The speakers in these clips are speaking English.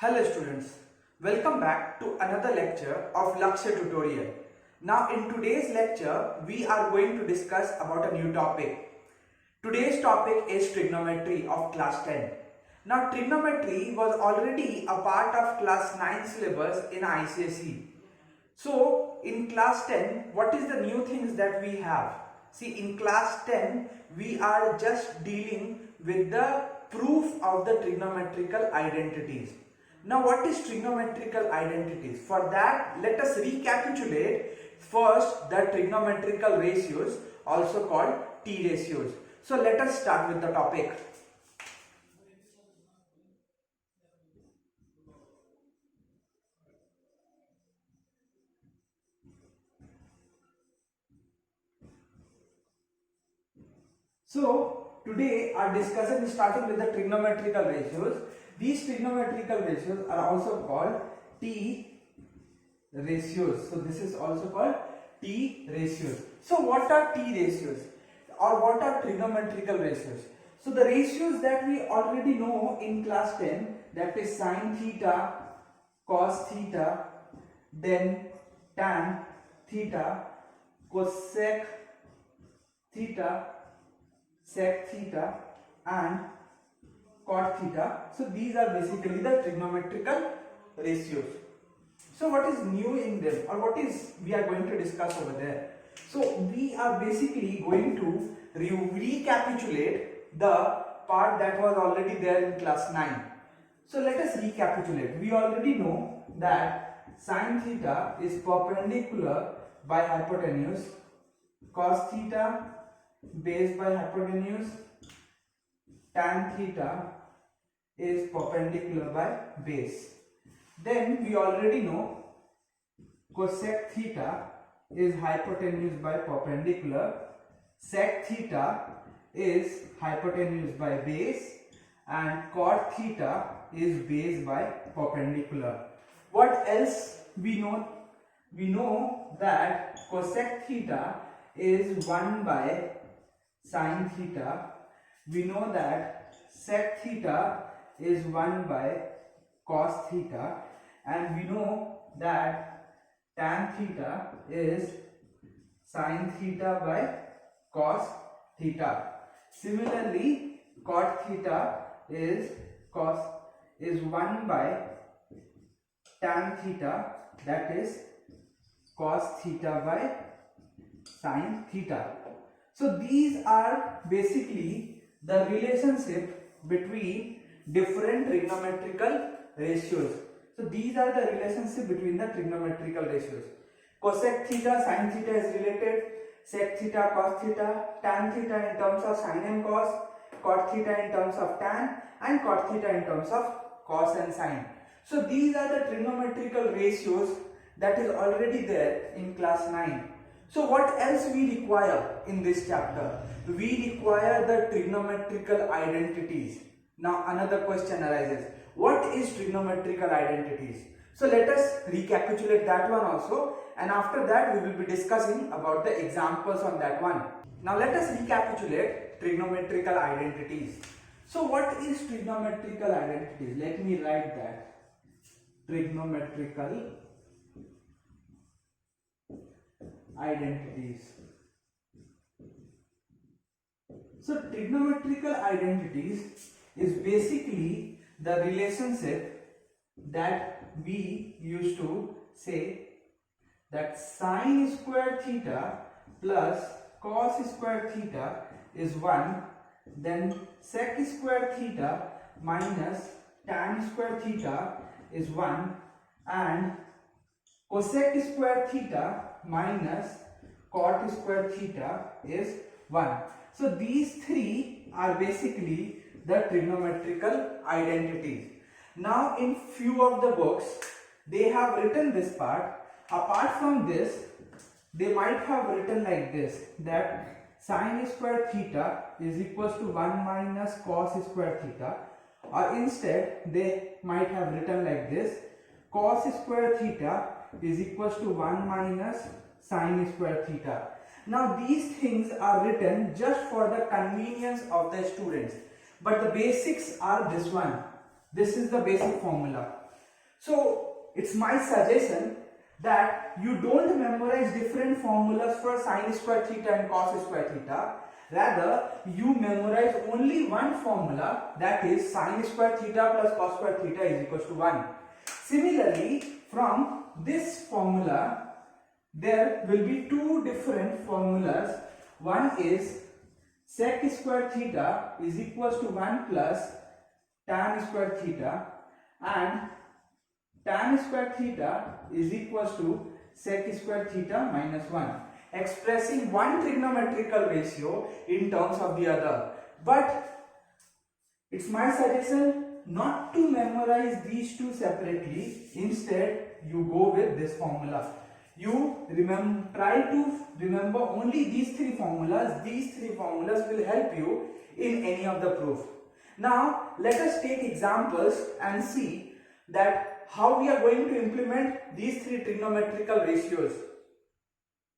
Hello students, welcome back to another lecture of Lakshya tutorial. Now in today's lecture, we are going to discuss about a new topic. Today's topic is trigonometry of class 10. Now trigonometry was already a part of class 9 syllabus in ICSE. So in class 10, what is the new things that we have? See, in class 10, we are just dealing with the proof of the trigonometrical identities. Now what is trigonometrical identities? For that, let us recapitulate first the trigonometrical ratios, also called T ratios. So let us start with the topic. So today our discussion is starting with the trigonometrical ratios. These trigonometrical ratios are also called T ratios. So this is also called T ratios. So what are T ratios or what are trigonometrical ratios? So the ratios that we already know in class 10, that is sin theta, cos theta, then tan theta, cosec theta, sec theta and cot theta. So these are basically the trigonometrical ratios. So what is new in them, or what is we are going to discuss over there? So we are basically going to recapitulate the part that was already there in class 9. So let us recapitulate. We already know that sin theta is perpendicular by hypotenuse, cos theta base by hypotenuse, tan theta is perpendicular by base. Then we already know cosec theta is hypotenuse by perpendicular, sec theta is hypotenuse by base, and cot theta is base by perpendicular. What else we know? We know that cosec theta is 1 by sin theta. We know that sec theta is 1 by cos theta, and we know that tan theta is sin theta by cos theta. Similarly, cot theta is 1 by tan theta, that is cos theta by sin theta. So these are basically the relationship between different trigonometrical ratios. So these are the relationship between the trigonometrical ratios. Cosec theta, sin theta is related, sec theta, cos theta, tan theta in terms of sin and cos, cot theta in terms of tan, and cot theta in terms of cos and sin. So these are the trigonometrical ratios that is already there in class 9. So what else we require in this chapter? We require the trigonometrical identities. Now another question arises. What is trigonometrical identities? So let us recapitulate that one also, and after that we will be discussing about the examples on that one. Now let us recapitulate trigonometrical identities. So what is trigonometrical identities? Let me write that. Trigonometrical identities. So trigonometrical identities is basically the relationship that we used to say that sin square theta plus cos square theta is 1, then sec square theta minus tan square theta is 1, and cosec square theta minus cot square theta is 1. So these three are basically the trigonometrical identities. Now in few of the books they have written this part. Apart from this, they might have written like this, that sin square theta is equals to 1 minus cos square theta, or instead they might have written like this, cos square theta is equals to 1 minus sin square theta. Now these things are written just for the convenience of the students, but the basics are this one. This is the basic formula. So it's my suggestion that you don't memorize different formulas for sine square theta and cos square theta. Rather, you memorize only one formula, that is sine square theta plus cos square theta is equals to 1. Similarly, from this formula, there will be two different formulas. One is sec square theta is equals to 1 plus tan square theta, and tan square theta is equals to sec square theta minus 1, expressing one trigonometrical ratio in terms of the other. But it's my suggestion not to memorize these two separately. Instead, you go with this formula. You try to remember only these three formulas. These three formulas will help you in any of the proof. Now, let us take examples and see that how we are going to implement these three trigonometrical ratios.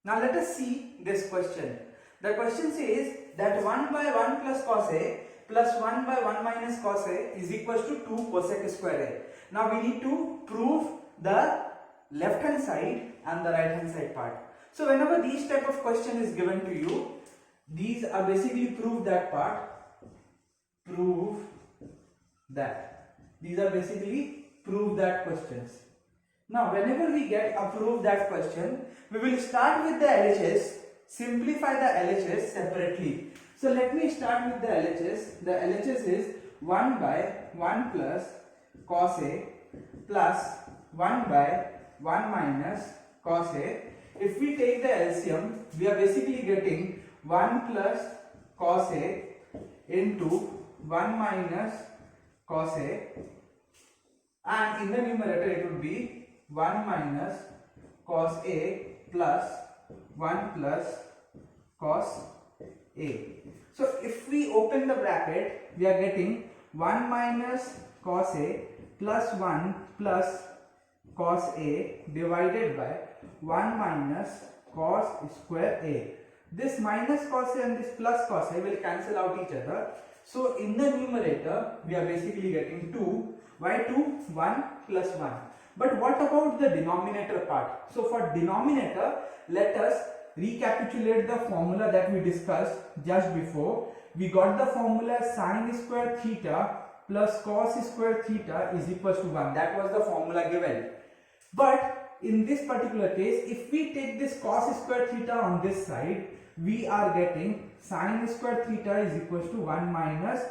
Now, let us see this question. The question says that 1 by 1 plus cos A plus 1 by 1 minus cos A is equals to 2 cosec square A. Now, we need to prove the left hand side and the right hand side part. So, whenever these type of question is given to you, these are basically prove that part. Prove that. These are basically prove that questions. Now, whenever we get a prove that question, we will start with the LHS, simplify the LHS separately. So, let me start with the LHS. The LHS is 1 by 1 plus cos A plus 1 by 1 minus cos A. If we take the LCM, we are basically getting 1 plus cos A into 1 minus cos A, and in the numerator it would be 1 minus cos A plus 1 plus cos A. So if we open the bracket, we are getting 1 minus cos A plus 1 plus cos A divided by 1 minus cos square A. This minus cos A and this plus cos A will cancel out each other. So in the numerator, we are basically getting 2. Why 2? 1 plus 1. But what about the denominator part? So for denominator, let us recapitulate the formula that we discussed just before. We got the formula sine square theta plus cos square theta is equals to 1. That was the formula given. But in this particular case, if we take this cos square theta on this side, we are getting sine square theta is equals to 1 minus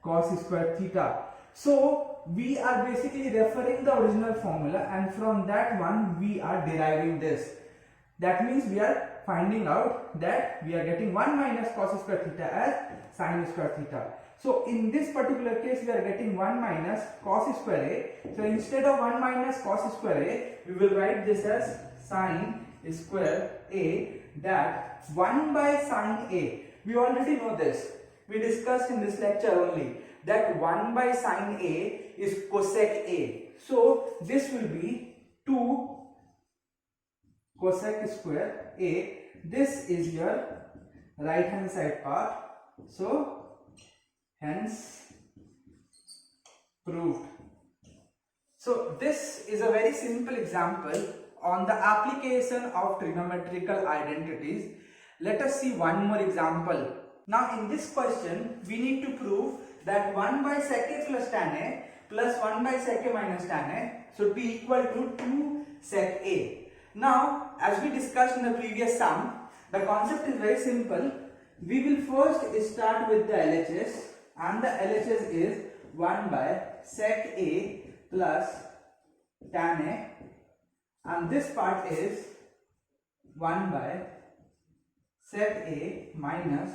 cos square theta. So we are basically referring the original formula, and from that one we are deriving this. That means we are finding out that we are getting 1 minus cos square theta as sine square theta. So in this particular case, we are getting 1 minus cos square A. So instead of 1 minus cos square A, we will write this as sine square A, that 1 by sine A. We already know this. We discussed in this lecture only that 1 by sine A is cosec A. So this will be 2 cosec square A. This is your right hand side part. So hence proved. So this is a very simple example on the application of trigonometrical identities. Let us see one more example. Now in this question, we need to prove that 1 by sec A plus tan A plus 1 by sec A minus tan A should be equal to 2 sec A. Now, as we discussed in the previous sum, the concept is very simple. We will first start with the LHS, and the LHS is 1 by sec A plus tan A, and this part is 1 by sec A minus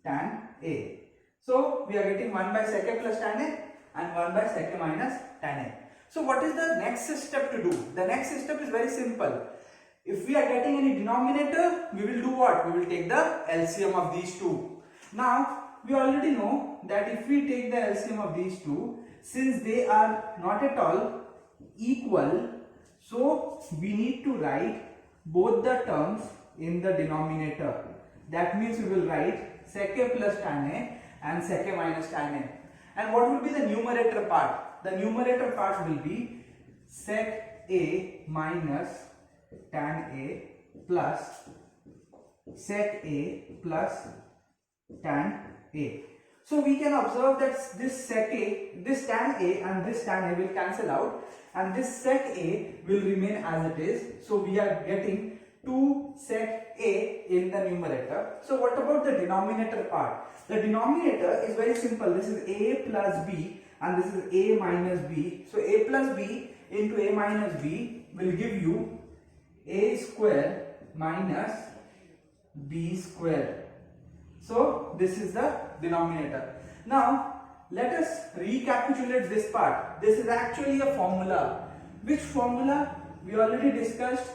tan A. So we are getting 1 by sec A plus tan A and 1 by sec A minus tan A. So what is the next step to do? The next step is very simple. If we are getting any denominator, we will do what? We will take the LCM of these two. Now we already know that if we take the LCM of these two, since they are not at all equal, so we need to write both the terms in the denominator. That means we will write sec A plus tan A and sec A minus tan A. And what will be the numerator part? The numerator part will be sec A minus tan A plus sec A plus tan A. So we can observe that this sec A, this tan A and this tan A will cancel out, and this sec A will remain as it is. So we are getting 2 sec A in the numerator. So what about the denominator part? The denominator is very simple. This is A plus B and this is A minus B. So A plus B into A minus B will give you A square minus B square. So this is the denominator. Now let us recapitulate this part. This is actually a formula. Which formula? We already discussed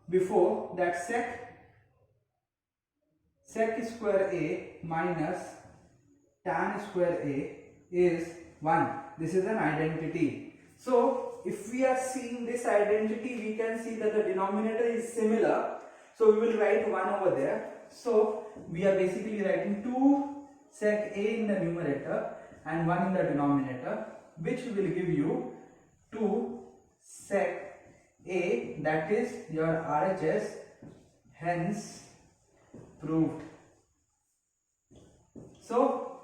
before, that sec square A minus tan square A is 1. This is an identity. So if we are seeing this identity, we can see that the denominator is similar. So we will write 1 over there. So we are basically writing 2 sec A in the numerator and 1 in the denominator, which will give you 2 sec A, that is your RHS, hence proved. So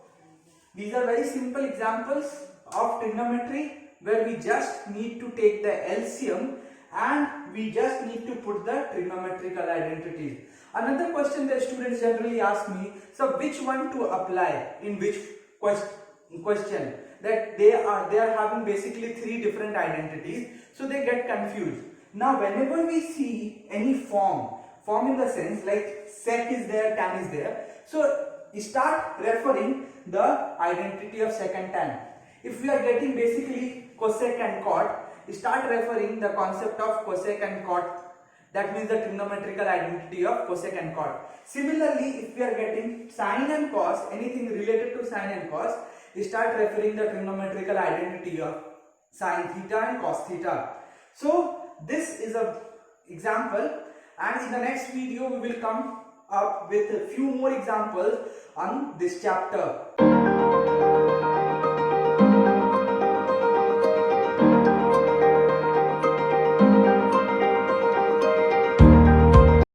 these are very simple examples of trigonometry where we just need to take the LCM and we just need to put the trigonometrical identities. Another question that students generally ask me, so which one to apply in which question, that they are having basically 3 different identities, so they get confused. Now whenever we see any form in the sense like sec is there, tan is there, so start referring the identity of sec and tan. If we are getting basically cosec and cot, start referring the concept of cosec and cot. That means the trigonometrical identity of cosec and cot. Similarly, if we are getting sine and cos, anything related to sine and cos, start referring the trigonometrical identity of sine theta and cos theta. So this is an example, and in the next video we will come up with a few more examples on this chapter.